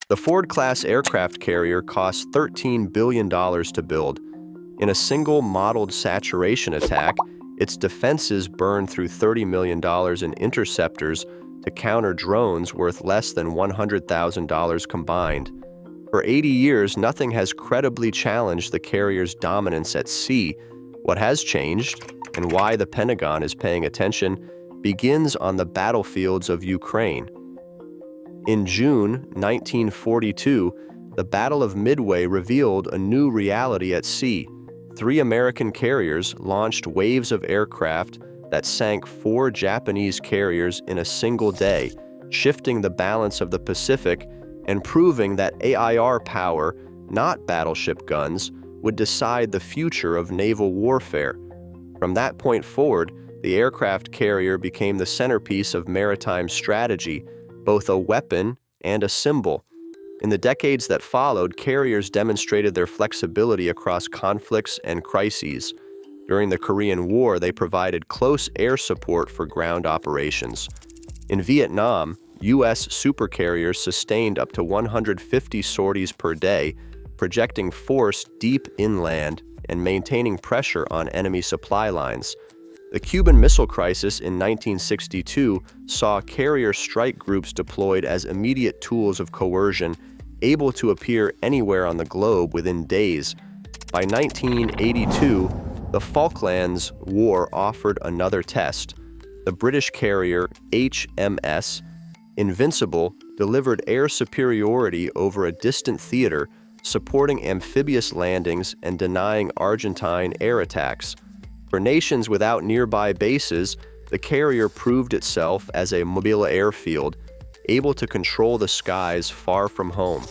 The Ford-class aircraft carrier cost $13 billion to build. In a single modeled saturation attack, its defenses burned through $30 million in interceptors to counter drones worth less than $100,000 combined. For 80 years, nothing has credibly challenged the carrier's dominance at sea. What has changed, and why the Pentagon is paying attention, begins on the battlefields of Ukraine. In June 1942, the Battle of Midway revealed a new reality at sea. 3 American carriers launched waves of aircraft that sank 4 Japanese carriers in a single day, shifting the balance of the Pacific and proving that AIR power, not battleship guns, would decide the future of naval warfare. From that point forward, the aircraft carrier became the centerpiece of maritime strategy, both a weapon and a symbol. In the decades that followed, carriers demonstrated their flexibility across conflicts and crises. During the Korean War, they provided close air support for ground operations. In Vietnam, U.S. supercarriers sustained up to 150 sorties per day, projecting force deep inland and maintaining pressure on enemy supply lines. The Cuban Missile Crisis in 1962 saw carrier strike groups deployed as immediate tools of coercion, able to appear anywhere on the globe within days. By 1982, the Falklands War offered another test. The British carrier HMS Invincible delivered air superiority over a distant theater, supporting amphibious landings and denying Argentine air attacks. For nations without nearby bases, the carrier proved itself as a mobile airfield, able to control the skies far from home.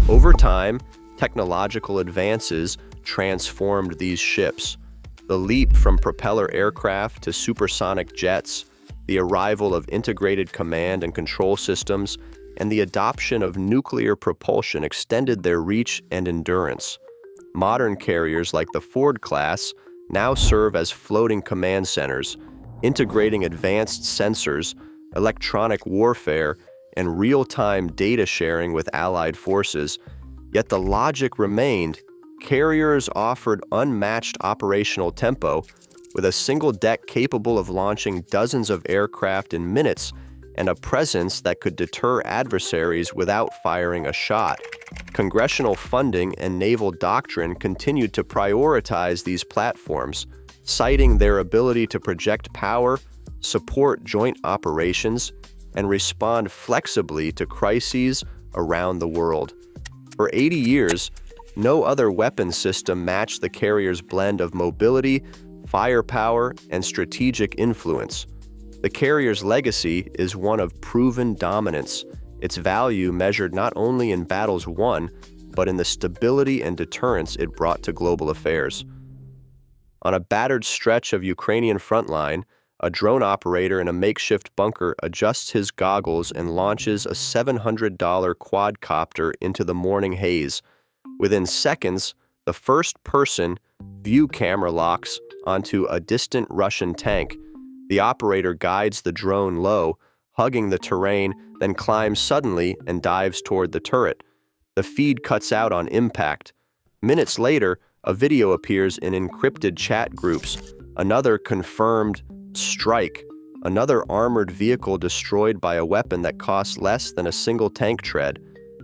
Over time, technological advances transformed these ships. The leap from propeller aircraft to supersonic jets, the arrival of integrated command and control systems, and the adoption of nuclear propulsion extended their reach and endurance. Modern carriers like the Ford class now serve as floating command centers, integrating advanced sensors, electronic warfare, and real-time data sharing with allied forces. Yet the logic remained. Carriers offered unmatched operational tempo, with a single deck capable of launching dozens of aircraft in minutes and a presence that could deter adversaries without firing a shot. Congressional funding and naval doctrine continued to prioritize these platforms, citing their ability to project power, support joint operations, and respond flexibly to crises around the world. For 80 years, no other weapon system matched the carrier's blend of mobility, firepower, and strategic influence. The carrier's legacy is one of proven dominance, its value measured not only in battles won, but in the stability and deterrence it brought to global affairs. On a battered stretch of Ukrainian frontline, a drone operator in a makeshift bunker adjusts his goggles and launches a $700 quadcopter into the morning haze. Within seconds, the first-person view camera locks onto a distant Russian tank. The operator guides the drone low, hugging the terrain, then climbs suddenly and dives toward the turret. The feed cuts out on impact. Minutes later, a video appears in encrypted chat groups. Another confirmed strike. Another armored vehicle destroyed by a weapon that costs less than a single tank tread.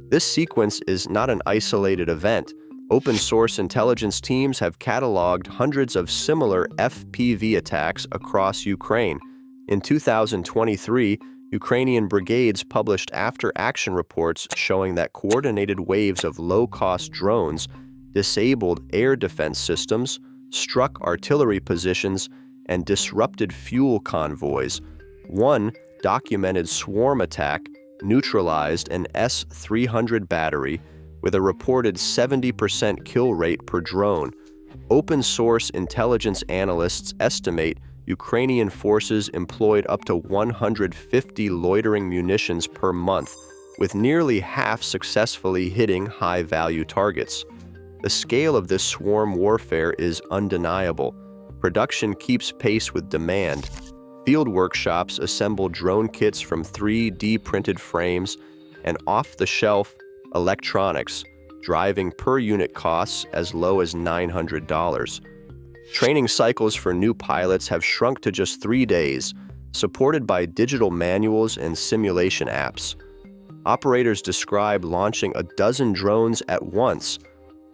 This sequence is not an isolated event. Open-source intelligence teams have cataloged hundreds of similar FPV attacks across Ukraine. In 2023, Ukrainian brigades published after-action reports showing that coordinated waves of low-cost drones disabled air defense systems, struck artillery positions, and disrupted fuel convoys. One documented swarm attack neutralized an S-300 battery with a reported 70% kill rate per drone. Open-source intelligence analysts estimate Ukrainian forces employed up to 150 loitering munitions per month, with nearly half successfully hitting high-value targets. The scale of this swarm warfare is undeniable. Production keeps pace with demand. Field workshops assemble drone kits from 3D printed frames, and off-the-shelf electronics, driving per-unit costs as low as $900. Training cycles for new pilots have shrunk to just 3 days, supported by digital manuals and simulation apps. Operators describe launching a dozen drones at once,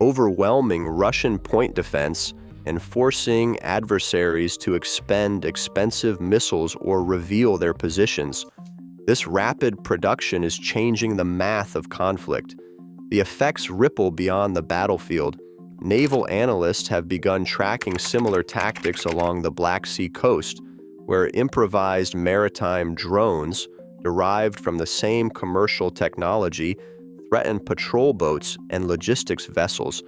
overwhelming Russian point defense and forcing adversaries to expend expensive missiles or reveal their positions. This rapid production is changing the math of conflict. The effects ripple beyond the battlefield. Naval analysts have begun tracking similar tactics along the Black Sea coast, where improvised maritime drones, derived from the same commercial technology, threaten patrol boats and logistics vessels.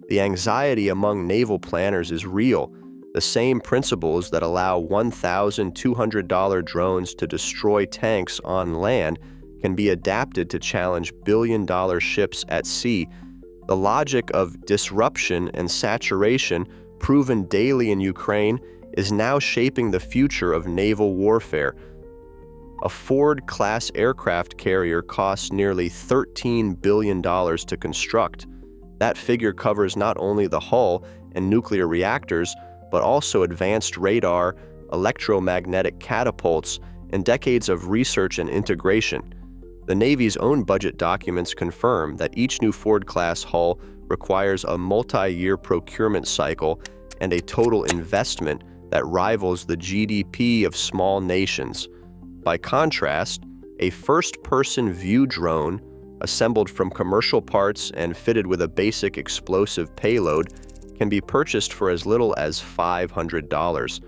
The anxiety among naval planners is real. The same principles that allow $1,200 drones to destroy tanks on land can be adapted to challenge billion-dollar ships at sea. The logic of disruption and saturation, proven daily in Ukraine, is now shaping the future of naval warfare. A Ford-class aircraft carrier costs nearly $13 billion to construct. That figure covers not only the hull and nuclear reactors, but also advanced radar, electromagnetic catapults, and decades of research and integration. The Navy's own budget documents confirm that each new Ford-class hull requires a multi-year procurement cycle and a total investment that rivals the GDP of small nations. By contrast, a first-person view drone, assembled from commercial parts and fitted with a basic explosive payload, can be purchased for as little as $500.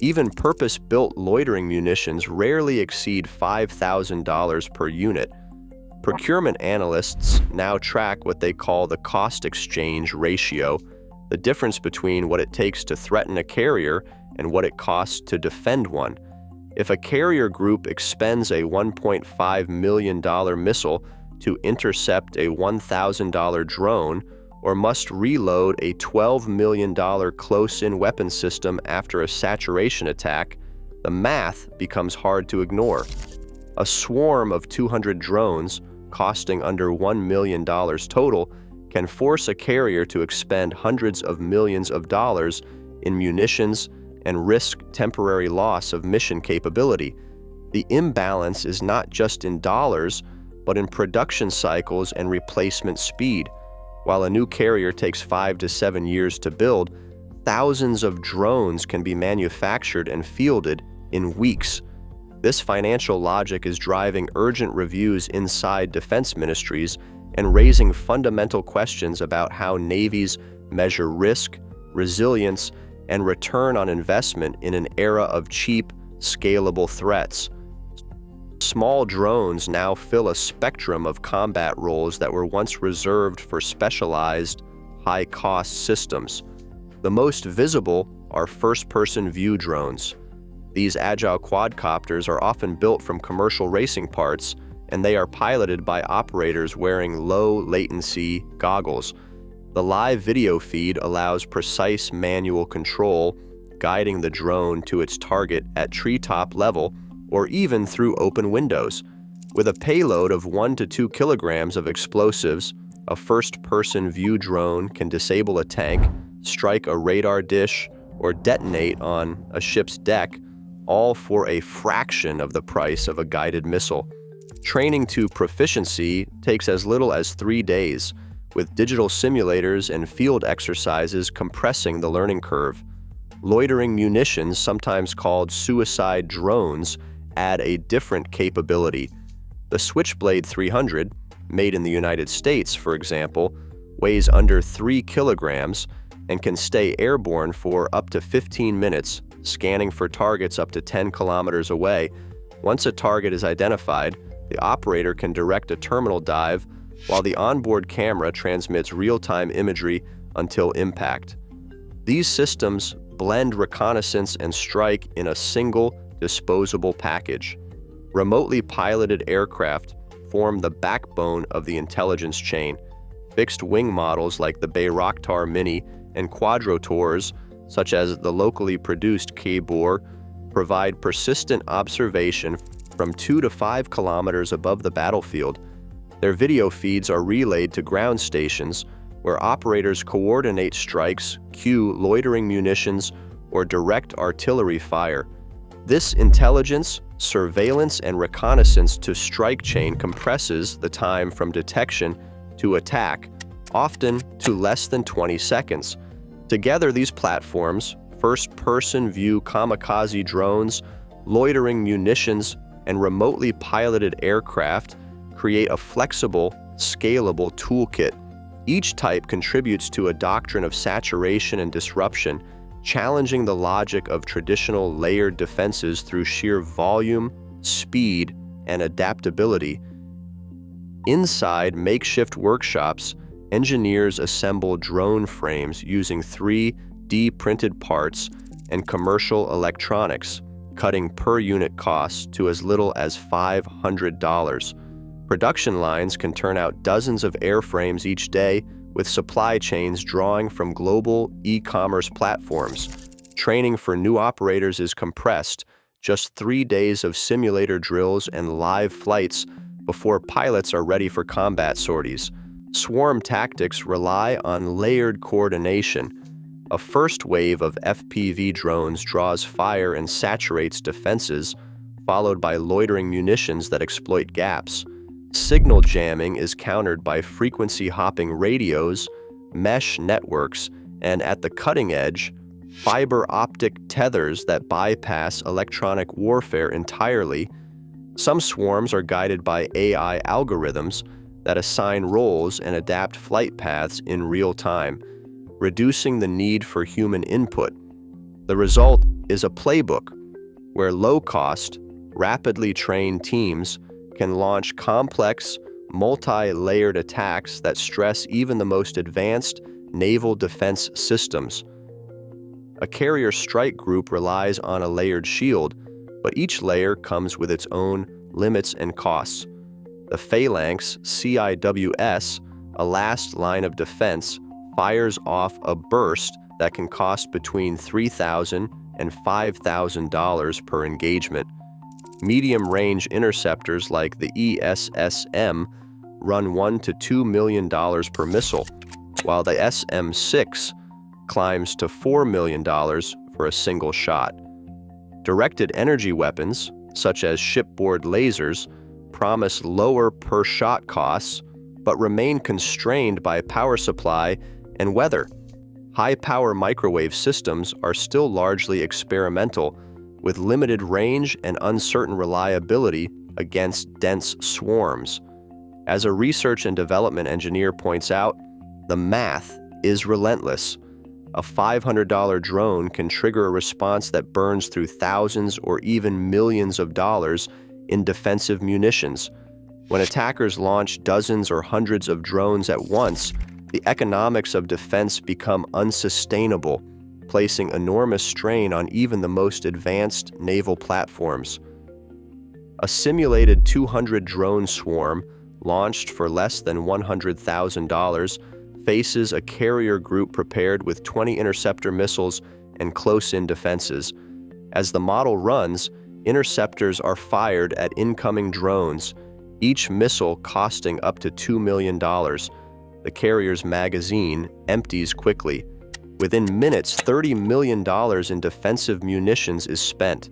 Even purpose-built loitering munitions rarely exceed $5,000 per unit. Procurement analysts now track what they call the cost-exchange ratio, the difference between what it takes to threaten a carrier and what it costs to defend one. If a carrier group expends a $1.5 million missile to intercept a $1,000 drone, or must reload a $12 million close-in weapon system after a saturation attack, the math becomes hard to ignore. A swarm of 200 drones, costing under $1 million total, can force a carrier to expend hundreds of millions of dollars in munitions and risk temporary loss of mission capability. The imbalance is not just in dollars, but in production cycles and replacement speed. While a new carrier takes 5 to 7 years to build, thousands of drones can be manufactured and fielded in weeks. This financial logic is driving urgent reviews inside defense ministries and raising fundamental questions about how navies measure risk, resilience, and return on investment in an era of cheap, scalable threats. Small drones now fill a spectrum of combat roles that were once reserved for specialized, high-cost systems. The most visible are first-person view drones. These agile quadcopters are often built from commercial racing parts, and they are piloted by operators wearing low-latency goggles. The live video feed allows precise manual control, guiding the drone to its target at treetop level or even through open windows. With a payload of 1 to 2 kilograms of explosives, a first-person view drone can disable a tank, strike a radar dish, or detonate on a ship's deck, all for a fraction of the price of a guided missile. Training to proficiency takes as little as 3 days, with digital simulators and field exercises compressing the learning curve. Loitering munitions, sometimes called suicide drones, add a different capability. The Switchblade 300, made in the United States, for example, weighs under 3 kilograms and can stay airborne for up to 15 minutes, scanning for targets up to 10 kilometers away. Once a target is identified, the operator can direct a terminal dive while the onboard camera transmits real-time imagery until impact. These systems blend reconnaissance and strike in a single, disposable package. Remotely piloted aircraft form the backbone of the intelligence chain. Fixed-wing models like the Bayraktar Mini and quadrotors, such as the locally produced K-Bor, provide persistent observation from 2 to 5 kilometers above the battlefield. Their video feeds are relayed to ground stations, where operators coordinate strikes, cue loitering munitions, or direct artillery fire. This intelligence, surveillance, and reconnaissance to strike chain compresses the time from detection to attack, often to less than 20 seconds. Together, these platforms, first-person view kamikaze drones, loitering munitions, and remotely piloted aircraft, create a flexible, scalable toolkit. Each type contributes to a doctrine of saturation and disruption, challenging the logic of traditional layered defenses through sheer volume, speed, and adaptability. Inside makeshift workshops, engineers assemble drone frames using 3D printed parts and commercial electronics, cutting per-unit costs to as little as $500. Production lines can turn out dozens of airframes each day, with supply chains drawing from global e-commerce platforms. Training for new operators is compressed, just 3 days of simulator drills and live flights before pilots are ready for combat sorties. Swarm tactics rely on layered coordination. A first wave of FPV drones draws fire and saturates defenses, followed by loitering munitions that exploit gaps. Signal jamming is countered by frequency-hopping radios, mesh networks, and at the cutting edge, fiber optic tethers that bypass electronic warfare entirely. Some swarms are guided by AI algorithms that assign roles and adapt flight paths in real time, reducing the need for human input. The result is a playbook where low-cost, rapidly trained teams can launch complex, multi-layered attacks that stress even the most advanced naval defense systems. A carrier strike group relies on a layered shield, but each layer comes with its own limits and costs. The Phalanx CIWS, a last line of defense, fires off a burst that can cost between $3,000 and $5,000 per engagement. Medium-range interceptors like the ESSM run $1 to $2 million per missile, while the SM-6 climbs to $4 million for a single shot. Directed energy weapons, such as shipboard lasers, promise lower per-shot costs, but remain constrained by power supply and weather. High-power microwave systems are still largely experimental, with limited range and uncertain reliability against dense swarms. As a research and development engineer points out, the math is relentless. A $500 drone can trigger a response that burns through thousands or even millions of dollars in defensive munitions. When attackers launch dozens or hundreds of drones at once, the economics of defense become unsustainable, placing enormous strain on even the most advanced naval platforms. A simulated 200-drone swarm, launched for less than $100,000, faces a carrier group prepared with 20 interceptor missiles and close-in defenses. As the model runs, interceptors are fired at incoming drones, each missile costing up to $2 million. The carrier's magazine empties quickly. Within minutes, $30 million in defensive munitions is spent.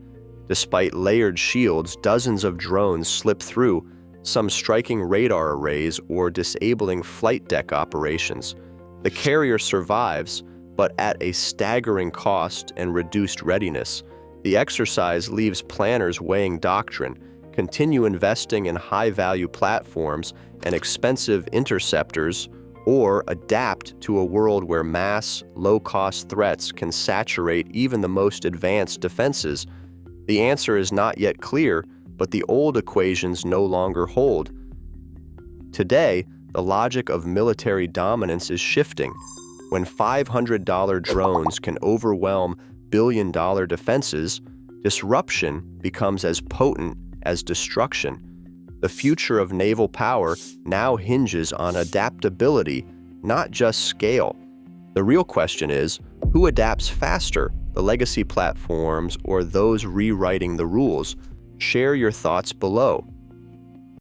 Despite layered shields, dozens of drones slip through, some striking radar arrays or disabling flight deck operations. The carrier survives, but at a staggering cost and reduced readiness. The exercise leaves planners weighing doctrine: continue investing in high-value platforms and expensive interceptors, or adapt to a world where mass, low-cost threats can saturate even the most advanced defenses. The answer is not yet clear, but the old equations no longer hold. Today, the logic of military dominance is shifting. When $500 drones can overwhelm billion-dollar defenses, disruption becomes as potent as destruction. The future of naval power now hinges on adaptability, not just scale. The real question is, who adapts faster, the legacy platforms or those rewriting the rules? Share your thoughts below.